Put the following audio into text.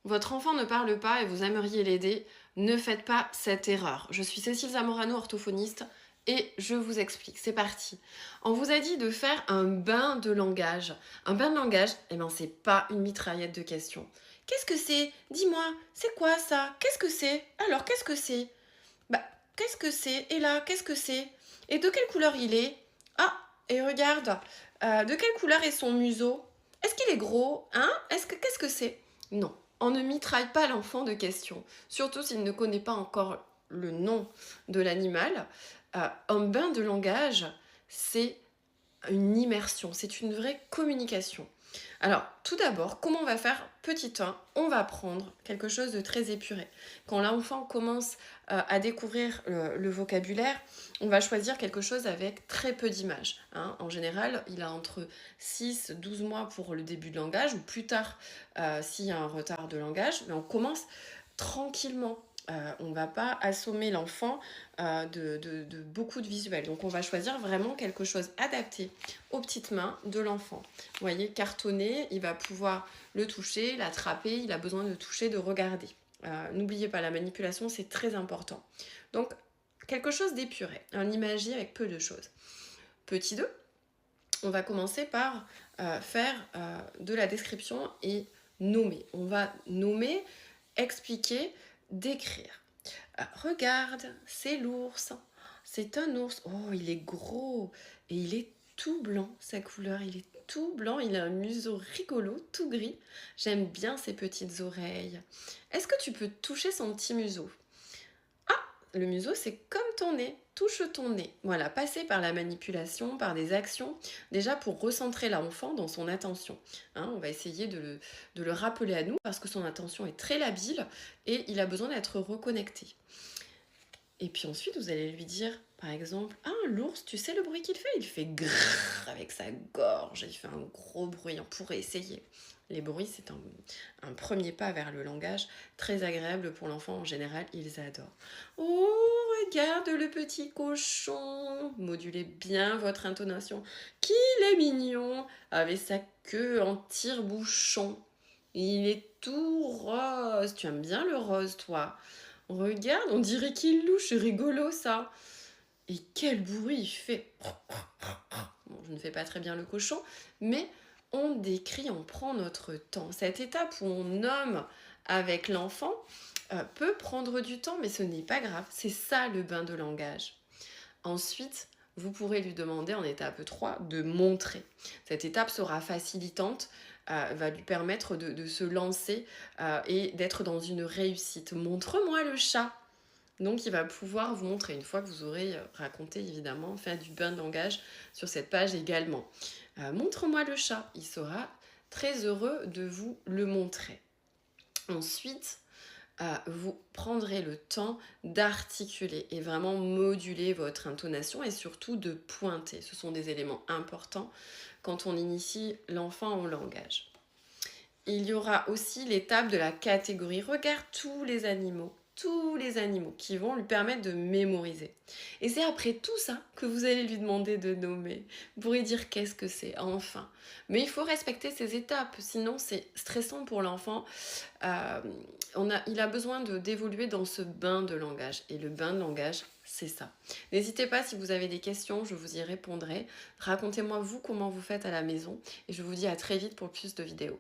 votre enfant ne parle pas et vous aimeriez l'aider, ne faites pas cette erreur. Je suis Cécile Zamorano, orthophoniste, et je vous explique. C'est parti. On vous a dit de faire un bain de langage. Un bain de langage, eh ben, c'est pas une mitraillette de questions. Qu'est-ce que c'est? Dis-moi, c'est quoi ça? Qu'est-ce que c'est? Alors, qu'est-ce que c'est? Bah, qu'est-ce que c'est? Et là, qu'est-ce que c'est? Et de quelle couleur il est? Ah, et regarde, de quelle couleur est son museau? Est-ce qu'il est gros? Hein? Qu'est-ce que c'est? Non, on ne mitraille pas l'enfant de questions, surtout s'il ne connaît pas encore le nom de l'animal. Un bain de langage, c'est une immersion, c'est une vraie communication. Alors, tout d'abord, comment on va faire? Petit 1, on va prendre quelque chose de très épuré. Quand l'enfant commence à découvrir le vocabulaire, on va choisir quelque chose avec très peu d'images. Hein. En général, il a entre 6 et 12 mois pour le début de langage, ou plus tard s'il y a un retard de langage, mais on commence tranquillement. On ne va pas assommer l'enfant de beaucoup de visuels. Donc on va choisir vraiment quelque chose adapté aux petites mains de l'enfant. Vous voyez, cartonné, il va pouvoir le toucher, l'attraper, il a besoin de toucher, de regarder. N'oubliez pas, la manipulation, c'est très important. Donc, quelque chose d'épuré, un imagier avec peu de choses. Petit 2, on va commencer par faire de la description et nommer. On va nommer, expliquer, décrire. Regarde, c'est l'ours. C'est un ours. Oh, il est gros et il est tout blanc, sa couleur. Il est tout blanc, il a un museau rigolo, tout gris. J'aime bien ses petites oreilles. Est-ce que tu peux toucher son petit museau? Ah, le museau, c'est comme ton nez. Touche ton nez. Voilà, passer par la manipulation, par des actions, déjà pour recentrer l'enfant dans son attention. Hein, on va essayer de le rappeler à nous parce que son attention est très labile et il a besoin d'être reconnecté. Et puis ensuite, vous allez lui dire, par exemple, ah, l'ours, tu sais le bruit qu'il fait? Il fait grrr avec sa gorge, il fait un gros bruit, on pourrait essayer. Les bruits, c'est un premier pas vers le langage, très agréable pour l'enfant en général, ils adorent. Oh, regarde le petit cochon, modulez bien votre intonation, qu'il est mignon, avec sa queue en tire-bouchon. Il est tout rose, tu aimes bien le rose, toi? Regarde, on dirait qu'il louche, c'est rigolo ça. Et quel bruit il fait. Bon, je ne fais pas très bien le cochon, mais on décrit, on prend notre temps. Cette étape où on nomme avec l'enfant peut prendre du temps, mais ce n'est pas grave. C'est ça le bain de langage. Ensuite, vous pourrez lui demander en étape 3 de montrer. Cette étape sera facilitante, va lui permettre de se lancer et d'être dans une réussite. Montre-moi le chat. Donc il va pouvoir vous montrer, une fois que vous aurez raconté évidemment, fait du bain de langage sur cette page également. Montre-moi le chat, il sera très heureux de vous le montrer. Ensuite, vous prendrez le temps d'articuler et vraiment moduler votre intonation et surtout de pointer. Ce sont des éléments importants quand on initie l'enfant au langage. Il y aura aussi l'étape de la catégorie. Regarde tous les animaux qui vont lui permettre de mémoriser. Et c'est après tout ça que vous allez lui demander de nommer. Vous pourrez dire qu'est-ce que c'est, enfin. Mais il faut respecter ces étapes, sinon c'est stressant pour l'enfant. Il a besoin d'évoluer dans ce bain de langage. Et le bain de langage, c'est ça. N'hésitez pas, si vous avez des questions, je vous y répondrai. Racontez-moi vous comment vous faites à la maison. Et je vous dis à très vite pour plus de vidéos.